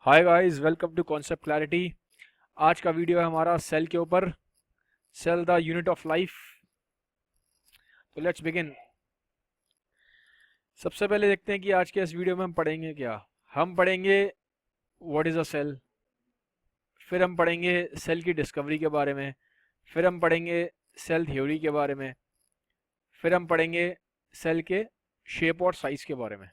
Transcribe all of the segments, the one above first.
Hi guys, welcome to Concept Clarity. आज का video है हमारा सेल के ऊपर। Cell the unit of life. तो लेट्स बिगिन। सबसे पहले देखते हैं कि आज के इस वीडियो में हम पढ़ेंगे क्या। हम पढ़ेंगे व्हाट इज़ अ सेल। फिर हम पढ़ेंगे सेल की डिस्कवरी के बारे में। फिर हम पढ़ेंगे सेल थ्योरी के बारे में। फिर हम पढ़ेंगे सेल के शेप और साइज के बारे में।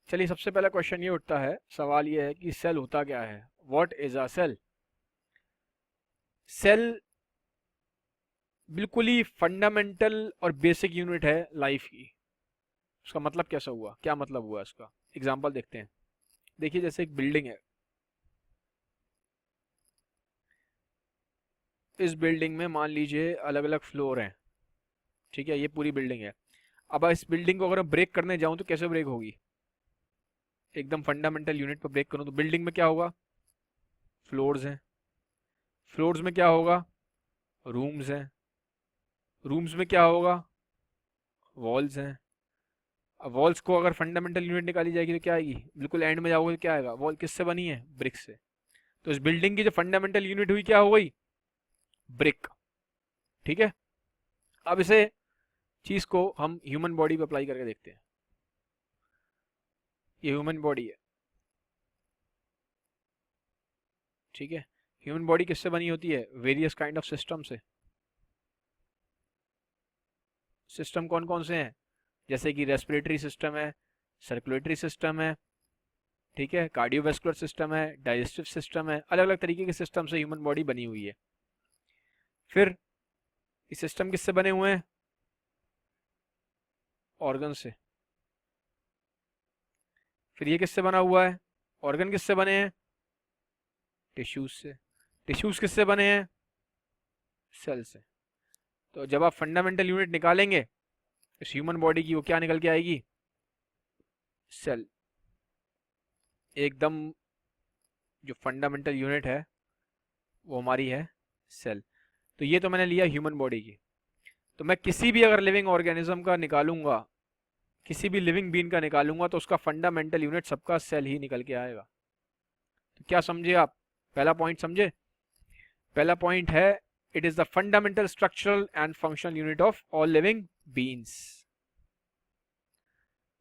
चलिए, सबसे पहला क्वेश्चन ये उठता है, सवाल ये है कि सेल होता क्या है। What is a cell. Cell बिल्कुल ही फंडामेंटल और बेसिक यूनिट है लाइफ की। उसका मतलब कैसा हुआ, क्या मतलब हुआ इसका। एग्जांपल देखते हैं। देखिए, जैसे एक बिल्डिंग है। इस बिल्डिंग में मान लीजिए अलग अलग फ्लोर हैं। ठीक है, ये पूरी बिल्डिंग है। अब इस बिल्डिंग को अगर मैं ब्रेक करने जाऊं तो कैसे ब्रेक होगी। एकदम फंडामेंटल यूनिट पर ब्रेक करूं तो बिल्डिंग में क्या होगा, फ्लोर्स हैं। फ्लोर्स में क्या होगा, रूम्स हैं। रूम्स में क्या होगा, वॉल्स हैं। अब वॉल्स को अगर फंडामेंटल यूनिट निकाली जाएगी तो क्या आएगी, बिल्कुल एंड में जाओगे तो क्या आएगा, वॉल किससे बनी है, ब्रिक से। तो इस बिल्डिंग की जो फंडामेंटल यूनिट हुई क्या हो गई, ब्रिक। ठीक है। अब इसे चीज को हम ह्यूमन बॉडी पे अप्लाई करके देखते हैं। ये ह्यूमन बॉडी है। ठीक है। ह्यूमन बॉडी किससे बनी होती है, वेरियस काइंड ऑफ सिस्टम से। सिस्टम कौन कौन से हैं, जैसे कि रेस्पिरेटरी सिस्टम है, सर्कुलेटरी सिस्टम है, ठीक है, कार्डियोवास्कुलर सिस्टम है, डाइजेस्टिव सिस्टम है। अलग अलग तरीके के सिस्टम से ह्यूमन बॉडी बनी हुई है। फिर ये सिस्टम किससे बने हुए हैं, ऑर्गन से। फिर ये किससे बना हुआ है, ऑर्गन किससे बने हैं, टिश्यूज से। टिश्यूज किससे बने हैं, सेल से। तो जब आप फंडामेंटल यूनिट निकालेंगे इस ह्यूमन बॉडी की, वो क्या निकल के आएगी, सेल। एकदम जो फंडामेंटल यूनिट है वो हमारी है सेल। तो ये तो मैंने लिया ह्यूमन बॉडी की। तो मैं किसी भी अगर लिविंग ऑर्गेनिज्म का निकालूंगा, किसी भी लिविंग बीन का निकालूंगा, तो उसका फंडामेंटल यूनिट सबका सेल ही निकल के आएगा। तो क्या समझे आप, पहला पॉइंट समझे। पहला पॉइंट है, it is the fundamental structural and functional unit of all living beings.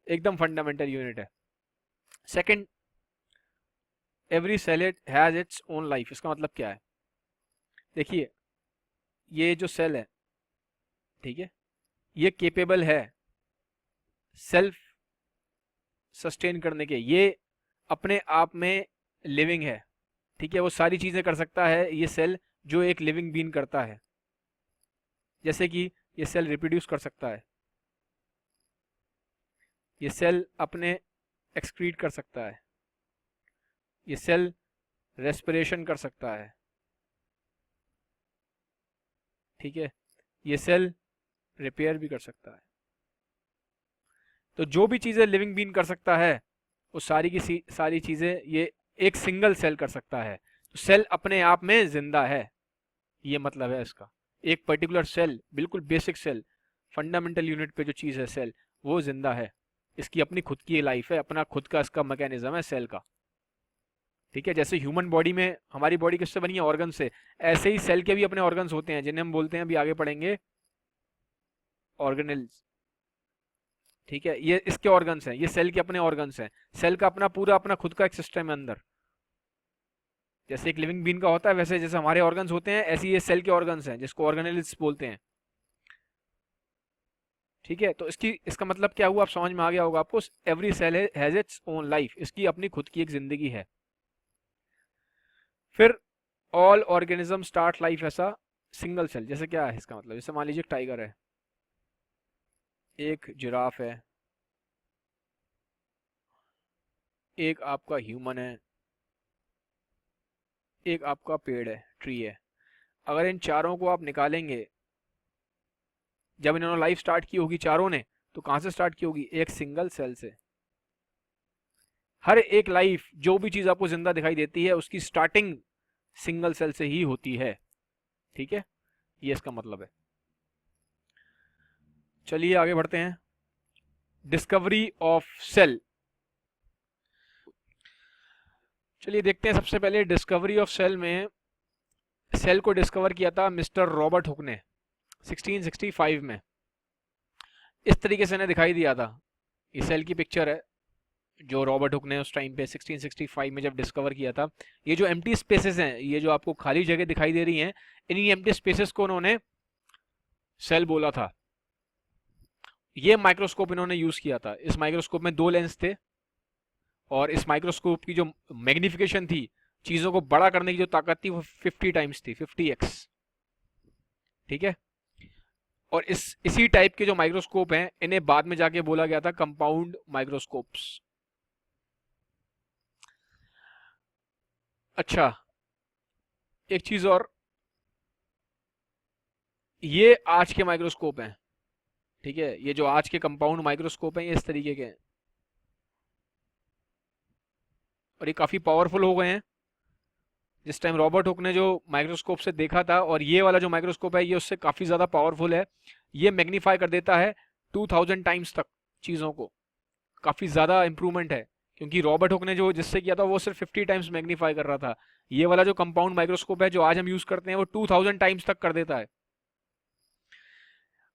एकदम फंडामेंटल यूनिट है। Second, every cell has its own life. इसका मतलब क्या है, देखिए, ये जो सेल है, ठीक है, ये केपेबल है सेल्फ सस्टेन करने के। ये अपने आप में लिविंग है। ठीक है, वो सारी चीजें कर सकता है ये सेल जो एक लिविंग बीन करता है। जैसे कि ये सेल रिप्रोड्यूस कर सकता है, ये सेल अपने एक्सक्रीट कर सकता है, ये सेल रेस्पिरेशन कर सकता है। ठीक है, ये सेल रिपेयर भी कर सकता है। तो जो भी चीजें लिविंग बीन कर सकता है वो सारी की सारी चीजें ये एक सिंगल सेल कर सकता है। तो सेल अपने आप में जिंदा है, ये मतलब है इसका। एक पर्टिकुलर सेल, बिल्कुल बेसिक सेल, फंडामेंटल यूनिट पे जो चीज है सेल, वो जिंदा है। इसकी अपनी खुद की लाइफ है, अपना खुद का इसका मैकेनिज्म है सेल का। ठीक है, जैसे ह्यूमन बॉडी में हमारी बॉडी किससे बनी है, ऑर्गन से। ऐसे ही सेल के भी अपने ऑर्गन्स होते हैं जिन्हें हम बोलते हैं, अभी आगे पढ़ेंगे, ऑर्गेनेल्स। ठीक है, ये इसके ऑर्गन्स हैं, ये सेल के अपने ऑर्गन्स हैं। सेल का अपना पूरा अपना खुद का एक सिस्टम है अंदर। जैसे एक लिविंग बीन का होता है, वैसे जैसे हमारे ऑर्गन्स होते हैं, ऐसे ये सेल के ऑर्गन्स हैं जिसको ऑर्गेनेल्स बोलते हैं। ठीक है, तो इसका मतलब क्या हुआ, आप समझ में आ गया होगा आपको। Every cell has its own life, इसकी अपनी खुद की एक जिंदगी है। फिर ऑल ऑर्गेनिज्म स्टार्ट लाइफ ऐसा सिंगल सेल। जैसे क्या है इसका मतलब, जैसे मान लीजिए एक टाइगर है, एक जिराफ है, एक आपका ह्यूमन है, एक आपका पेड़ है, ट्री है। अगर इन चारों को आप निकालेंगे, जब इन्होंने लाइफ स्टार्ट की होगी चारों ने, तो कहां से स्टार्ट की होगी, एक सिंगल सेल से। हर एक लाइफ, जो भी चीज आपको जिंदा दिखाई देती है, उसकी स्टार्टिंग सिंगल सेल से ही होती है। ठीक है, ये इसका मतलब है। चलिए आगे बढ़ते हैं। Discovery of cell. चलिए देखते हैं। सबसे पहले डिस्कवरी ऑफ सेल में सेल को डिस्कवर किया था मिस्टर रॉबर्ट हुक ने 1665 में। इस तरीके से इन्हें दिखाई दिया था। ये सेल की पिक्चर है जो रॉबर्ट हुक ने उस टाइम पे 1665 में जब डिस्कवर किया था। ये जो एम्प्टी स्पेसेस हैं, ये जो आपको खाली जगह दिखाई दे रही हैं, इन्हीं एम्प्टी स्पेसेस को उन्होंने सेल बोला था। ये माइक्रोस्कोप इन्होंने यूज किया था। इस माइक्रोस्कोप में 2 लेंस थे और इस माइक्रोस्कोप की जो मैग्निफिकेशन थी, चीजों को बड़ा करने की जो ताकत थी, वो 50 टाइम्स थी, 50x। ठीक है। और इसी टाइप के जो माइक्रोस्कोप हैं, इन्हें बाद में जाके बोला गया था कंपाउंड माइक्रोस्कोप्स। अच्छा, एक चीज और, ये आज के माइक्रोस्कोप हैं। ठीक है, ये जो आज के कंपाउंड माइक्रोस्कोप हैं, ये इस तरीके के हैं और ये काफी पावरफुल हो गए हैं। जिस टाइम रॉबर्ट हुक ने जो माइक्रोस्कोप से देखा था, और ये वाला जो माइक्रोस्कोप है, ये उससे काफी ज्यादा पावरफुल है। ये मैग्नीफाई कर देता है 2000 टाइम्स तक चीजों को। काफी ज्यादा इंप्रूवमेंट है, क्योंकि रॉबर्ट हुक ने जो जिससे किया था वो सिर्फ 50 टाइम्स मैग्नीफाई कर रहा था। ये वाला जो कंपाउंड माइक्रोस्कोप है जो आज हम यूज करते हैं, वो 2000 टाइम्स तक कर देता है।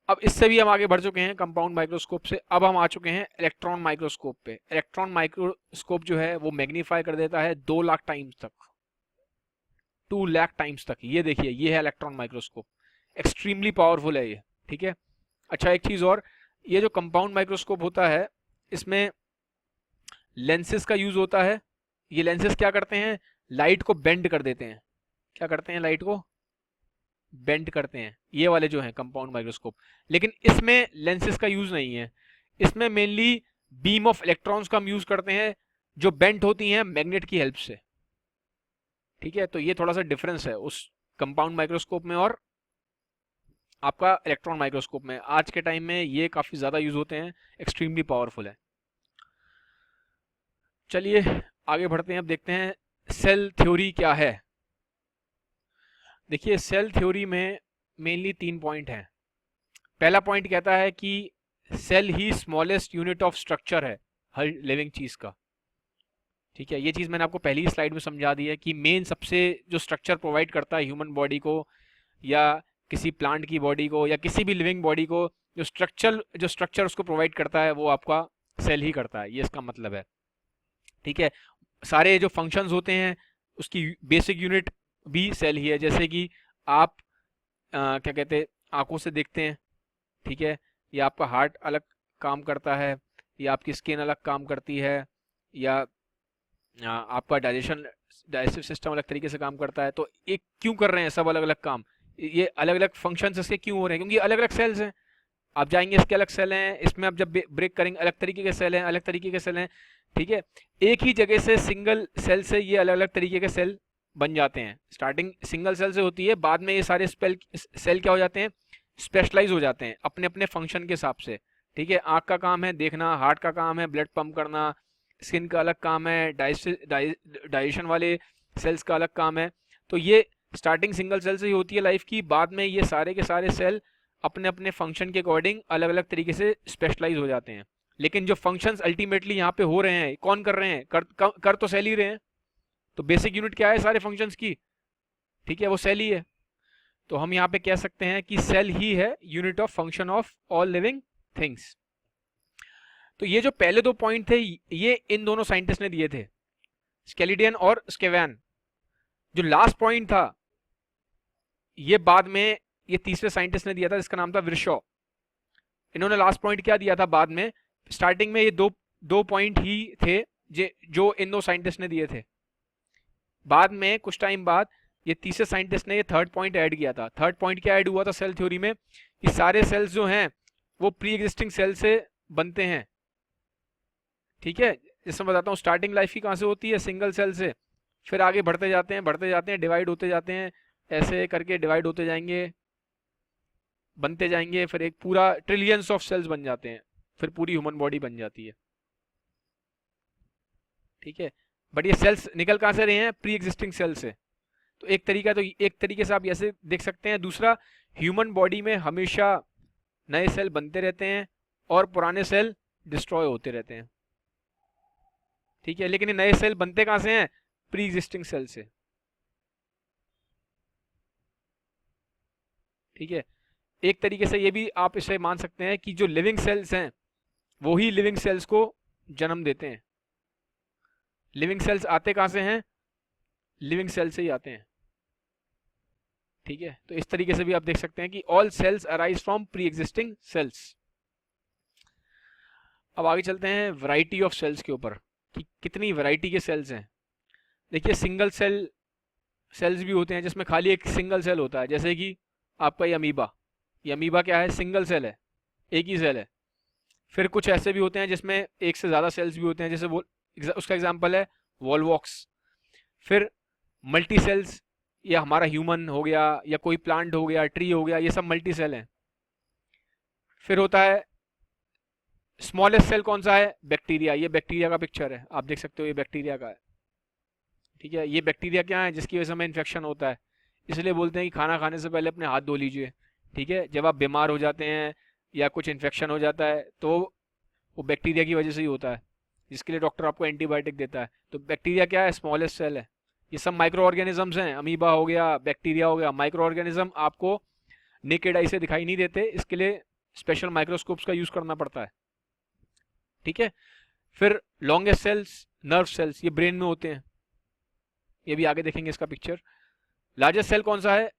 अब इससे भी हम आगे बढ़ चुके हैं कंपाउंड माइक्रोस्कोप से। अब हम आ चुके हैं इलेक्ट्रॉन माइक्रोस्कोप पे। इलेक्ट्रॉन माइक्रोस्कोप जो है वो मैग्नीफाई कर देता है 2 लाख टाइम्स तक, 2 लाख टाइम्स तक। ये देखिए, ये है इलेक्ट्रॉन माइक्रोस्कोप। एक्सट्रीमली पावरफुल है ये। ठीक है। अच्छा, एक चीज और, ये जो कंपाउंड माइक्रोस्कोप होता है, इसमें लेंसेज का यूज होता है। ये लेंसेज क्या करते हैं? लाइट को बेंड कर देते हैं। क्या करते हैं? लाइट को बेंड करते हैं, ये वाले जो हैं कंपाउंड माइक्रोस्कोप। लेकिन इसमें लेंसेज का यूज नहीं है। इसमें मेनली बीम ऑफ इलेक्ट्रॉन्स का हम यूज करते हैं, जो बेंट होती हैं मैग्नेट की हेल्प से। ठीक है, तो ये थोड़ा सा डिफरेंस है उस कंपाउंड माइक्रोस्कोप में और आपका इलेक्ट्रॉन माइक्रोस्कोप में। आज के टाइम में ये काफी ज्यादा यूज होते हैं, एक्सट्रीमली पावरफुल है। चलिए आगे बढ़ते हैं। अब देखते हैं सेल थ्योरी क्या है। देखिए, सेल थ्योरी में मेनली 3 पॉइंट हैं। पहला पॉइंट कहता है कि सेल ही स्मॉलेस्ट यूनिट ऑफ स्ट्रक्चर है हर लिविंग चीज का। ठीक है, ये चीज मैंने आपको पहली स्लाइड में समझा दी है कि मेन सबसे जो स्ट्रक्चर प्रोवाइड करता है ह्यूमन बॉडी को, या किसी प्लांट की बॉडी को, या किसी भी लिविंग बॉडी को, जो स्ट्रक्चर उसको प्रोवाइड करता है, वो आपका सेल ही करता है। ये इसका मतलब है। ठीक है, सारे जो फंक्शंस होते हैं उसकी बेसिक यूनिट भी सेल ही है। जैसे कि आप क्या कहते हैं, आंखों से देखते हैं। ठीक है, या आपका हार्ट अलग काम करता है, या आपकी स्किन अलग काम करती है, या आपका डाइजेस्टिव सिस्टम अलग तरीके से काम करता है। तो एक क्यों कर रहे हैं सब अलग अलग काम? ये अलग अलग फंक्शंस इसके क्यों हो रहे हैं? क्योंकि अलग अलग सेल्स हैं। आप जाएंगे, इसके अलग सेल हैं, इसमें आप जब ब्रेक करेंगे अलग तरीके के सेल हैं, अलग तरीके के सेल हैं। ठीक है, एक ही जगह से सिंगल सेल से ये अलग अलग तरीके के सेल बन जाते हैं। स्टार्टिंग सिंगल सेल से होती है, बाद में ये सारे सेल क्या हो जाते हैं? स्पेशलाइज हो जाते हैं अपने अपने फंक्शन के हिसाब से। ठीक है, आंख का काम है देखना, हार्ट का काम है ब्लड पंप करना, स्किन का अलग काम है, डाइजेशन वाले सेल्स का अलग काम है। तो ये स्टार्टिंग सिंगल सेल से ही होती है लाइफ की। बाद में ये सारे के सारे सेल अपने अपने फंक्शन के अकॉर्डिंग अलग अलग तरीके से स्पेशलाइज हो जाते हैं। लेकिन जो फंक्शंस अल्टीमेटली यहाँ पे हो रहे हैं, कौन कर रहे हैं? कर तो सेल ही रहे हैं। तो बेसिक यूनिट क्या है सारे फंक्शंस की? ठीक है, वो सेल ही है। तो हम यहाँ पे कह सकते हैं कि सेल ही है unit of function of all living things. तो ये जो पहले 2 पॉइंट थे, ये इन दोनों साइंटिस्ट ने दिए थे, स्केलिडियन और स्केवैन। जो लास्ट पॉइंट था, ये बाद में ये तीसरे साइंटिस्ट ने दिया था, जिसका नाम था विरशॉ। इन्होंने लास्ट पॉइंट क्या दिया था बाद में? स्टार्टिंग में ये दो पॉइंट ही थे जो इन 2 साइंटिस्ट ने दिए थे। बाद में कुछ टाइम बाद ये तीसरे साइंटिस्ट ने ये थर्ड पॉइंट ऐड किया था। थर्ड पॉइंट क्या ऐड हुआ था सेल थ्योरी में? कि सारे सेल्स जो हैं वो प्री एग्जिस्टिंग सेल से बनते हैं। ठीक है, जैसे मैं बताता हूँ, स्टार्टिंग लाइफ की कहाँ से होती है? सिंगल सेल से। फिर आगे बढ़ते जाते हैं, डिवाइड होते जाते हैं, ऐसे करके डिवाइड होते जाएंगे, बनते जाएंगे, फिर एक पूरा ट्रिलियंस ऑफ सेल्स बन जाते हैं, फिर पूरी ह्यूमन बॉडी बन जाती है। ठीक है, बट ये सेल्स निकल कहाँ से रहे हैं? प्री एग्जिस्टिंग सेल से। तो एक तरीके से आप ऐसे देख सकते हैं। दूसरा, ह्यूमन बॉडी में हमेशा नए सेल बनते रहते हैं और पुराने सेल डिस्ट्रॉय होते रहते हैं। ठीक है, लेकिन ये नए सेल बनते कहाँ से हैं? प्री एग्जिस्टिंग सेल से। ठीक है, एक तरीके से ये भी आप इसे मान सकते हैं कि जो लिविंग सेल्स हैं वो ही लिविंग सेल्स को जन्म देते हैं। लिविंग सेल्स आते कहाँ से हैं? लिविंग सेल से ही आते हैं। ठीक है, तो इस तरीके से भी आप देख सकते हैं कि all cells arise from pre existing cells. अब आगे चलते हैं वैरायटी ऑफ सेल्स के ऊपर कि कितनी वैरायटी के सेल्स हैं। देखिए, सिंगल सेल सेल्स भी होते हैं जिसमें खाली एक सिंगल सेल होता है, जैसे कि आपका ये अमीबा। ये अमीबा क्या है? सिंगल सेल है, एक ही सेल है। फिर कुछ ऐसे भी होते हैं जिसमें एक से ज़्यादा सेल्स भी होते हैं, जैसे वो उसका एग्जांपल है वॉलवॉक्स। फिर मल्टी सेल्स, या हमारा ह्यूमन हो गया या कोई प्लांट हो गया, ट्री हो गया, ये सब मल्टी सेल हैं। फिर होता है स्मॉलेस्ट सेल, कौन सा है? बैक्टीरिया। ये बैक्टीरिया का पिक्चर है, आप देख सकते हो, ये बैक्टीरिया का है। ठीक है, ये बैक्टीरिया क्या है? जिसकी वजह से हमें इन्फेक्शन होता है। इसलिए बोलते हैं कि खाना खाने से पहले अपने हाथ धो लीजिए। ठीक है, जब आप बीमार हो जाते हैं या कुछ इन्फेक्शन हो जाता है तो वो बैक्टीरिया की वजह से ही होता है, जिसके लिए डॉक्टर आपको एंटीबायोटिक देता है। तो बैक्टीरिया क्या है? स्मॉलेस्ट सेल है। ये सब माइक्रो ऑर्गेनिजम्स हैं, अमीबा हो गया, बैक्टीरिया हो गया। माइक्रो ऑर्गेनिज्म आपको नेकेड आई से दिखाई नहीं देते, इसके लिए स्पेशल माइक्रोस्कोप्स का यूज करना पड़ता है। ठीक है, फिर लॉन्गेस्ट सेल्स नर्व सेल्स, ये ब्रेन में होते हैं, ये भी आगे देखेंगे इसका पिक्चर। लार्जेस्ट सेल कौन सा है?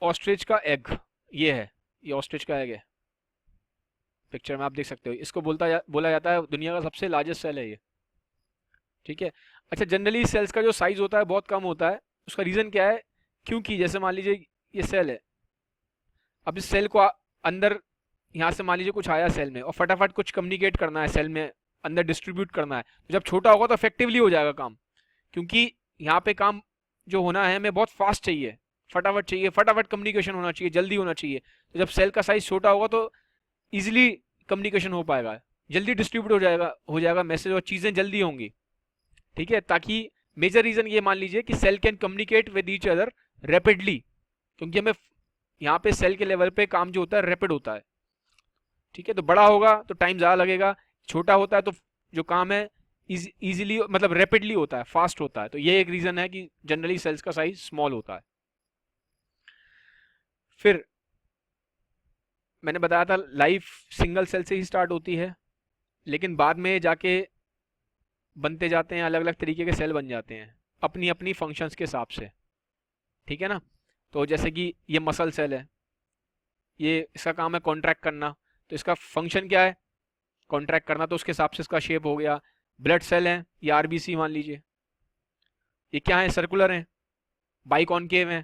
ऑस्ट्रिच का एग, ये है, ये ऑस्ट्रिच का एग है, पिक्चर में आप देख सकते हो। इसको बोला जाता है दुनिया का सबसे लार्जेस्ट सेल है ये। ठीक है, अच्छा, जनरली सेल्स का जो साइज होता है बहुत कम होता है। उसका रीज़न क्या है? क्योंकि जैसे मान लीजिए ये सेल है, अब इस सेल को अंदर यहाँ से मान लीजिए कुछ आया सेल में और फटाफट कुछ कम्युनिकेट करना है, सेल में अंदर डिस्ट्रीब्यूट करना है, तो जब छोटा होगा तो इफेक्टिवली हो जाएगा काम, क्योंकि यहाँ पे काम जो होना है हमें बहुत फास्ट चाहिए, फटाफट चाहिए, फटाफट कम्युनिकेशन होना चाहिए, जल्दी होना चाहिए। तो जब सेल का साइज छोटा होगा तो ईजिली कम्युनिकेशन हो पाएगा, जल्दी डिस्ट्रीब्यूट हो जाएगा मैसेज, और चीज़ें जल्दी होंगी। ठीक है, ताकि मेजर रीजन ये मान लीजिए कि cell can communicate with each other rapidly, क्योंकि हमें यहाँ पे सेल के लेवल पे काम जो होता है रैपिड होता है। ठीक है, तो बड़ा होगा तो टाइम ज़्यादा लगेगा, छोटा होता है तो जो काम है इजीली, मतलब रैपिडली होता है, फास्ट होता है। तो ये एक रीज़न है कि जनरली सेल्स का साइज स्मॉल होता है। फिर मैंने बताया था लाइफ सिंगल सेल से ही स्टार्ट होती है, लेकिन बाद में जाके बनते जाते हैं, अलग अलग तरीके के सेल बन जाते हैं अपनी अपनी फंक्शंस के हिसाब से। ठीक है ना, तो जैसे कि ये मसल सेल है, ये इसका काम है कॉन्ट्रैक्ट करना, तो इसका फंक्शन क्या है? कॉन्ट्रैक्ट करना, तो उसके हिसाब से इसका शेप हो गया। ब्लड सेल है, ये आरबीसी मान लीजिए, ये क्या है? सर्कुलर है, बाइकॉनकेव है।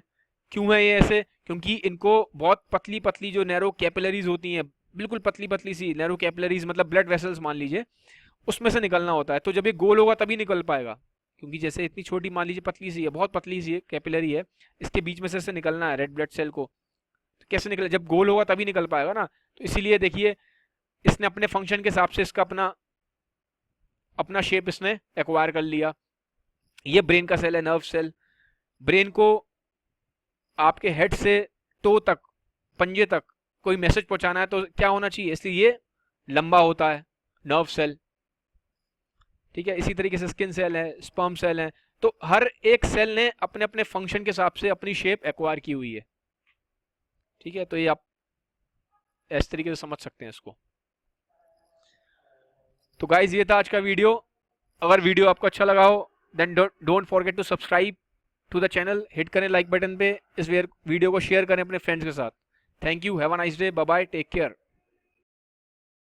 क्यों है ये ऐसे? क्योंकि इनको बहुत पतली पतली जो नैरो कैपिलरीज होती हैं, बिल्कुल पतली पतली सी नैरो कैपिलरीज, मतलब ब्लड वेसल्स मान लीजिए, उसमें से निकलना होता है। तो जब ये गोल होगा तभी निकल पाएगा, क्योंकि जैसे इतनी छोटी मान लीजिए पतली सी है, बहुत पतली सी है, कैपिलरी है, इसके बीच में से निकलना है रेड ब्लड सेल को, तो कैसे निकले? जब गोल होगा तभी निकल पाएगा ना। तो इसीलिए देखिए, इसने अपने फंक्शन के हिसाब से इसका अपना अपना शेप इसने एक्वायर कर लिया। ये ब्रेन का सेल है, नर्व सेल। ब्रेन को आपके हेड से टो तक, पंजे तक कोई मैसेज पहुंचाना है तो क्या होना चाहिए? इसलिए ये लंबा होता है, नर्व सेल। ठीक है, इसी तरीके से स्किन सेल है, स्पर्म सेल है। तो हर एक सेल ने अपने अपने फंक्शन के हिसाब से अपनी शेप एक्वायर की हुई है। ठीक है, तो ये आप इस तरीके से समझ सकते हैं इसको। तो गाइज, ये था आज का वीडियो। अगर वीडियो आपको अच्छा लगा हो then don't forget to subscribe to the channel, hit करें लाइक बटन पे, इस वीडियो को शेयर करें अपने फ्रेंड्स के साथ। Thank you, have a nice day, bye bye, take care.